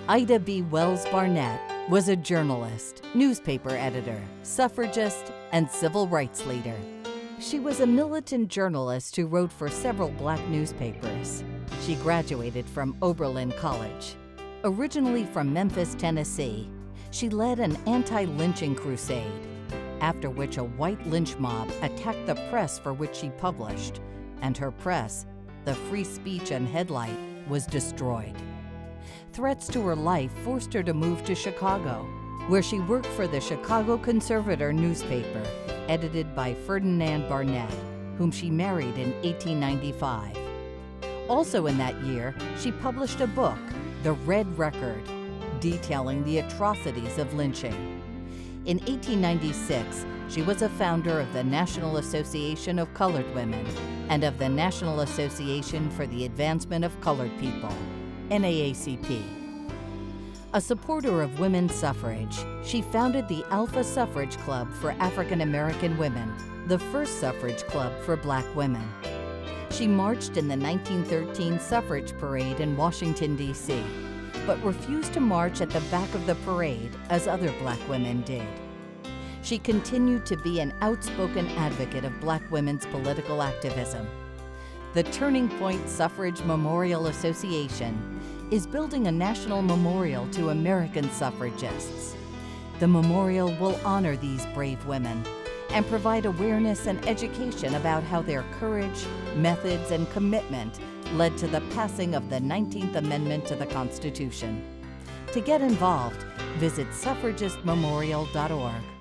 Ida B. Wells Barnett was a journalist, newspaper editor, suffragist, and civil rights leader. She was a militant journalist who wrote for several black newspapers. She graduated from Oberlin College. Originally from Memphis, Tennessee, she led an anti-lynching crusade, after which a white lynch mob attacked the press for which she published, and her press, the Free Speech and Headlight, was destroyed. Threats to her life forced her to move to Chicago, where she worked for the Chicago Conservator newspaper, edited by Ferdinand Barnett, whom she married in 1895. Also in that year, she published a book, The Red Record, detailing the atrocities of lynching. In 1896, she was a founder of the National Association of Colored Women and of the National Association for the Advancement of Colored People, NAACP. A supporter of women's suffrage, she founded the Alpha Suffrage Club for African American women, the first suffrage club for black women. She marched in the 1913 suffrage parade in Washington, D.C., but refused to march at the back of the parade as other black women did. She continued to be an outspoken advocate of black women's political activism. The Turning Point Suffrage Memorial Association is building a national memorial to American suffragists. The memorial will honor these brave women and provide awareness and education about how their courage, methods, and commitment led to the passing of the 19th Amendment to the Constitution. To get involved, visit suffragistmemorial.org.